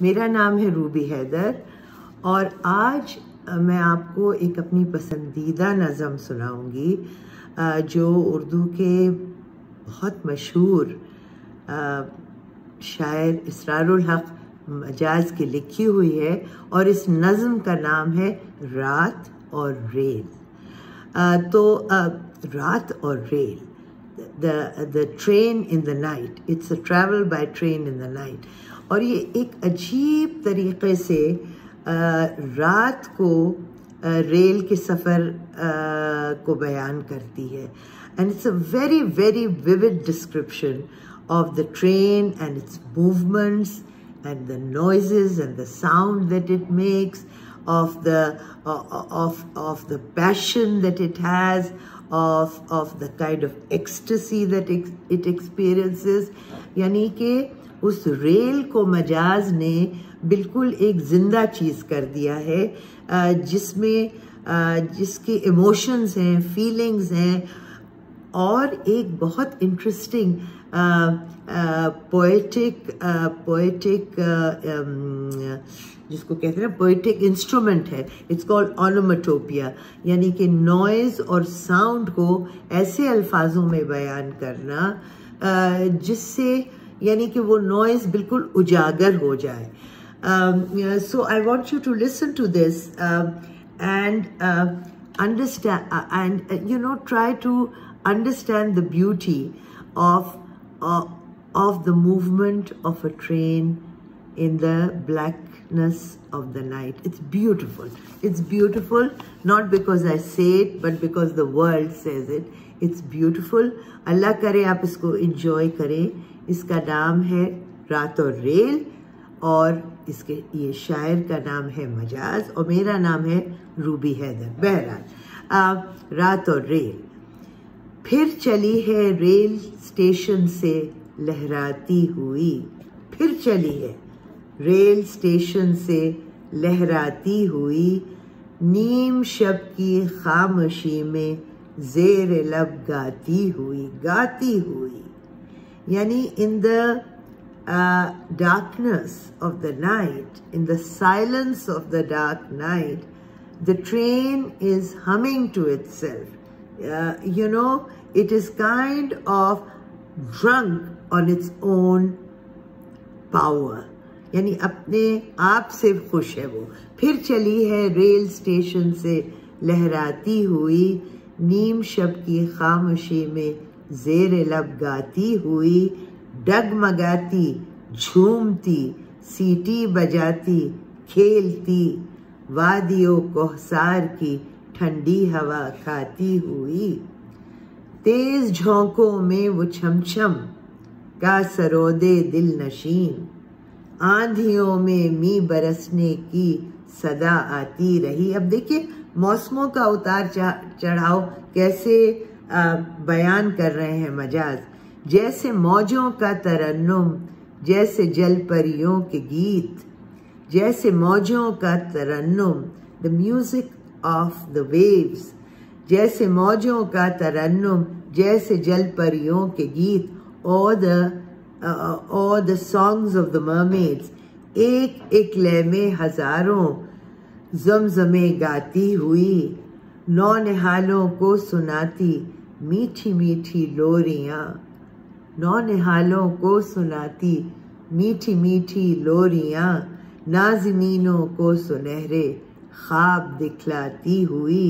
میرا نام ہے روبی حیدر اور آج میں آپ کو ایک اپنی پسندیدہ نظم سناؤں گی جو اردو کے بہت مشہور شاعر اسرار الحق مجاز کی لکھی ہوئی ہے اور اس نظم کا نام ہے رات اور ریل۔ تو رات اور rail, the train in the night, it's a travel by train in the night، اور یہ ایک عجیب طریقے سے رات کو ریل کے سفر کو بیان کرتی ہے، and it's a very very vivid description of the train and its movements and the noises and the sound that it makes, of the passion that it has, of the kind of ecstasy that it experiences۔ یعنی کہ اس rail کو مجاز نے بالکل ایک زندہ چیز کر دیا ہے جس میں جس کے ایموشنز ہیں، فیلنگز ہیں، اور ایک بہت انٹرسٹنگ پوئٹک جس کو کہتے ہیں پوئٹک انسٹرومنٹ ہے، اٹس کالڈ اونوماٹوپیا، یعنی کہ نوائز اور ساؤنڈ کو ایسے الفاظوں میں بیان کرنا جس سے یعنی کہ وہ نوائز بالکل اجاگر ہو جائے۔ So I want you to listen to this and understand and try to understand the beauty of the movement of a train in the blackness of the night. It's beautiful. It's beautiful not because I say it but because the world says it. It's beautiful. اللہ کرے آپ اس کو enjoy کریں۔ اس کا نام ہے رات اور rail اور اس کے یہ شاعر کا نام ہے مجاز اور میرا نام ہے روبی حیدر۔ بہرحال رات اور ریل۔ پھر چلی ہے ریل اسٹیشن سے لہراتی ہوئی، پھر چلی ہے ریل اسٹیشن سے لہراتی ہوئی، نیم شب کی خاموشی میں زیر لب گاتی ہوئی۔ یعنی in the darkness of the night, in the silence of the dark night, the train is humming to itself. It is kind of drunk on its own power. یعنی اپنے آپ سے خوش ہے وہ۔ پھر چلی ہے ریل اسٹیشن سے لہراتی ہوئی، نیم شب کی خاموشی میں زیر لب گاتی ہوئی، ڈگمگاتی جھومتی سیٹی بجاتی کھیلتی، وادی و کوہسار کی ٹھنڈی ہوا کھاتی ہوئی، تیز جھونکوں میں وہ چھم چھم کا سرودے دل نشین، آندھیوں میں می برسنے کی صدا آتی رہی۔ اب دیکھیے موسموں کا اتار چڑھاؤ کیسے بیان کر رہے ہیں مجاز۔ جیسے موجوں کا ترنم، جیسے جل پریوں کے گیت، جیسے موجوں کا ترنم، the music of the waves، جیسے موجوں کا ترنم، جیسے جل پریوں کے گیت، or the songs of the mermaids، ایک ایک لے میں ہزاروں زمزمے گاتی ہوئی، نونہالوں کو سناتی میٹھی میٹھی لوریاں، نونہالوں کو سناتی میٹھی میٹھی لوریاں، نازنینوں کو سنہرے خواب دکھلاتی ہوئی،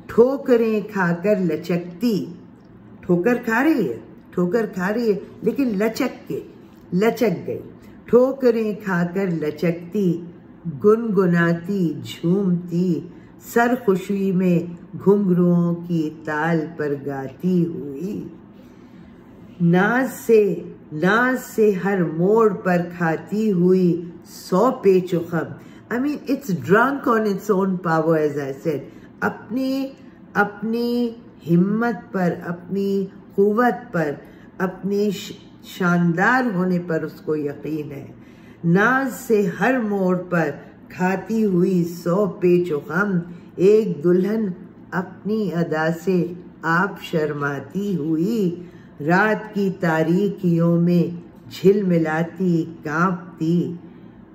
ٹھوکریں کھا کر لچکتی، ٹھوکر کھا رہی ہے لیکن لچک گئی، ٹھوکریں کھا کر لچکتی، گنگناتی جھومتی، سر خوشی میں گھنگروؤں کی تال پر گاتی ہوئی، ناز سے ہر موڑ پر کھاتی ہوئی 100 پیچ و خم۔ I mean it's drunk on its own power as I said۔ اپنی ہمت پر، اپنی قوت پر، اپنی شاندار ہونے پر اس کو یقین ہے۔ ناز سے ہر موڑ پر کھاتی ہوئی 100 پیچ و خم، ایک دلہن اپنی ادا سے آپ شرماتی ہوئی، رات کی تاریکیوں میں جھل ملاتی کانپتی،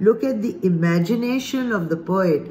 look at the imagination of the poet,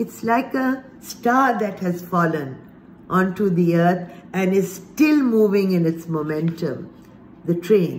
it's like a star that has fallen onto the earth and is still moving in its momentum, the train.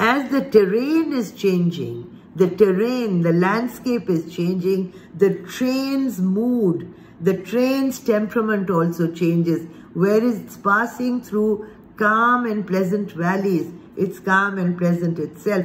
as the terrain is changing, the terrain, the landscape is changing, the train's mood, the train's temperament also changes. Where it's passing through calm and pleasant valleys, it's calm and pleasant itself.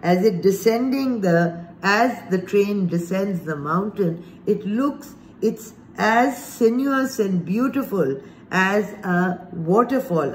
As it descending as the train descends the mountain, it looks, it's as sinuous and beautiful as a waterfall,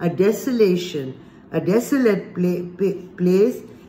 a desolation, a desolate place,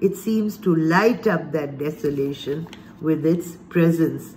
it seems to light up that desolation with its presence.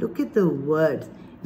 look at the words.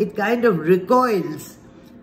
it kind of recoils,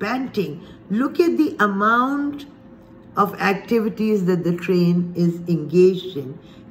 panting. Look at the amount of activities that the train is engaged in.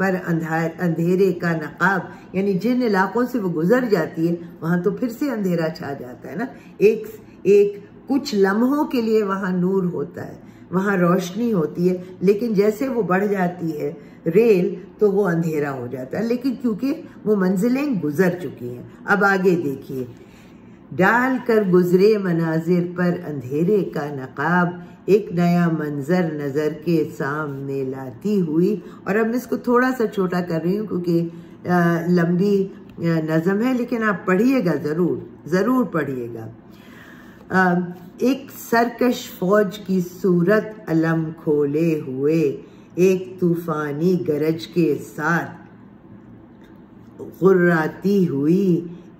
پر اندھیرے کا نقاب، یعنی جن علاقوں سے وہ گزر جاتی ہے وہاں تو پھر سے اندھیرا چھا جاتا ہے نا، ایک کچھ لمحوں کے لیے وہاں نور ہوتا ہے، وہاں روشنی ہوتی ہے، لیکن جیسے وہ بڑھ جاتی ہے ریل تو وہ اندھیرا ہو جاتا ہے، لیکن کیونکہ وہ منزلیں گزر چکی ہیں۔ اب آگے دیکھیے، ڈال کر گزرے مناظر پر اندھیرے کا نقاب، ایک نیا منظر نظر کے سامنے لاتی ہوئی، اور اب میں اس کو تھوڑا سا چھوٹا کر رہی ہوں کیونکہ لمبی نظم ہے، لیکن آپ پڑھیے گا ضرور پڑھیے گا۔ ایک سرکش فوج کی صورت علم کھولے ہوئے، ایک طوفانی گرج کے ساتھ غراتی ہوئی،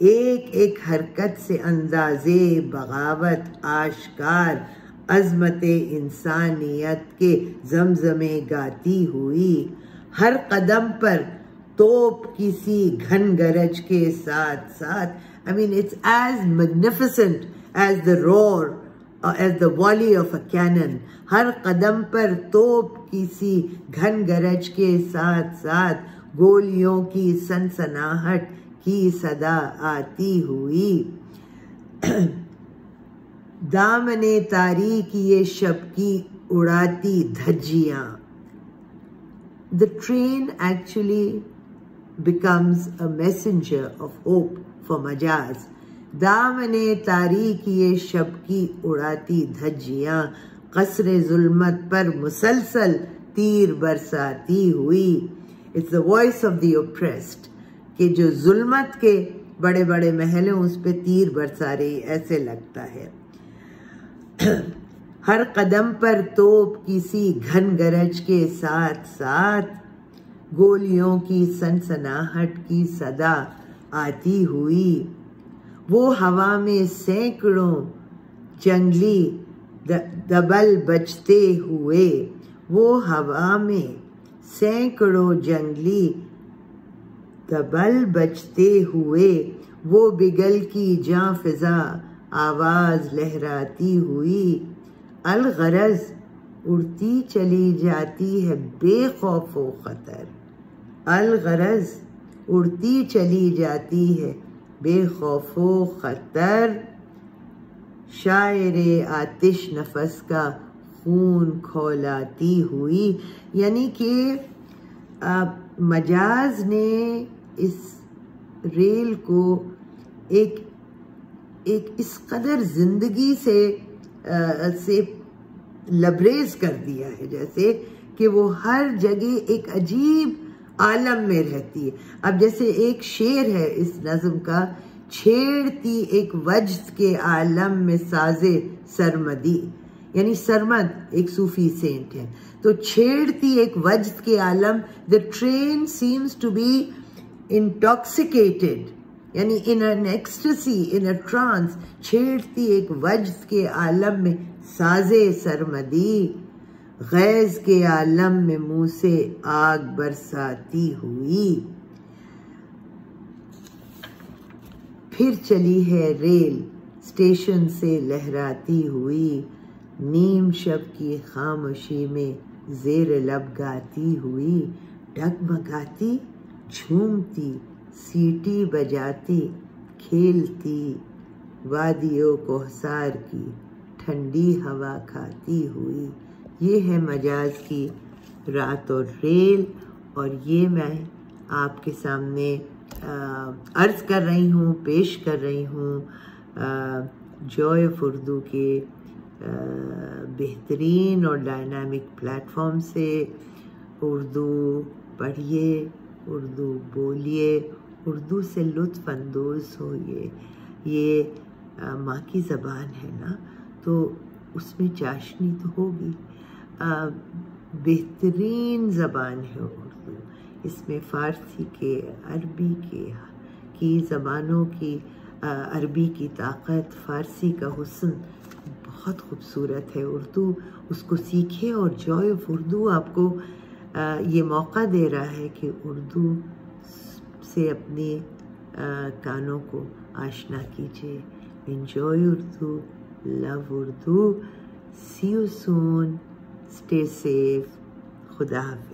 ایک حرکت سے اندازے بغاوت آشکار، عظمت انسانیت کے زمزمے گاتی ہوئی، ہر قدم پر توپ کسی گھن گرج کے ساتھ ساتھ۔ I mean, it's as magnificent as the roar or as the volley of a cannon. ہر قدم پر توپ کسی گھن گرج کے ساتھ ساتھ گولیوں کی سنسناہٹ کی صدا آتی ہوئی، دامن تاریکی شب کی اڑاتی دھجیاں۔ The train actually becomes a messenger of hope for Majaz. دامن تاریکی شب کی اڑاتی دھجیاں، قصر ظلمت پر مسلسل تیر برساتی ہوئی۔ It's the voice of the oppressed کہ جو ظلمت کے بڑے بڑے محل ہیں اس پہ تیر برسا رہی، ایسے لگتا ہے۔ ہر قدم پر توپ کسی گھن گرج کے ساتھ ساتھ گولیوں کی سنسناہٹ کی صدا آتی ہوئی، وہ ہوا میں سینکڑوں جنگلی دبل بجتے ہوئے، وہ ہوا میں سینکڑوں جنگلی دبل بجتے ہوئے، وہ بگل کی جاں فضا آواز لہراتی ہوئی، الغرض اڑتی چلی جاتی ہے بے خوف و خطر، الغرض اڑتی چلی جاتی ہے بے خوف و خطر، شاعر آتش نفس کا خون کھولاتی ہوئی۔ یعنی کہ مجاز نے اس ریل کو ایک اس قدر زندگی سے لبریز کر دیا ہے، جیسے کہ وہ ہر جگہ ایک عجیب عالم میں رہتی ہے۔ اب جیسے ایک شعر ہے اس نظم کا، چھیڑتی ایک وجد کے عالم میں سازے سرمدی، یعنی سرمد ایک صوفی سینٹ ہے، تو چھیڑتی ایک وجد کے عالم، the train seems to be intoxicated، یعنی in an ecstasy, in a trance، چھیڑتی ایک وجد کے عالم میں سازے سرمدی، غیظ کے عالم میں منہ سے آگ برساتی ہوئی۔ پھر چلی ہے ریل اسٹیشن سے لہراتی ہوئی، نیم شب کی خاموشی میں زیر لب گاتی ہوئی، ڈگمگاتی جھومتی سیٹی بجاتی کھیلتی، وادیوں کوہسار کی ٹھنڈی ہوا کھاتی ہوئی۔ یہ ہے مجاز کی رات اور ریل، اور یہ میں آپ کے سامنے عرض کر رہی ہوں، پیش کر رہی ہوں جوائے آف اردو کے بہترین اور ڈائنامک پلیٹ فارم سے۔ اردو پڑھیے، اردو بولیے، اردو سے لطف اندوز ہوئیے۔ یہ ماں کی زبان ہے نا، تو اس میں چاشنی تو ہوگی۔ بہترین زبان ہے اردو، اس میں فارسی کے، عربی کی زبانوں کی، عربی کی طاقت، فارسی کا حسن بہت خوبصورت ہے۔ اردو اس کو سیکھے، اور جوائے آف اردو آپ کو یہ موقع دے رہا ہے کہ اردو سے اپنے کانوں کو آشنا کیجیے۔ Enjoy Urdu, love Urdu, see you soon, stay safe, خدا حافظ۔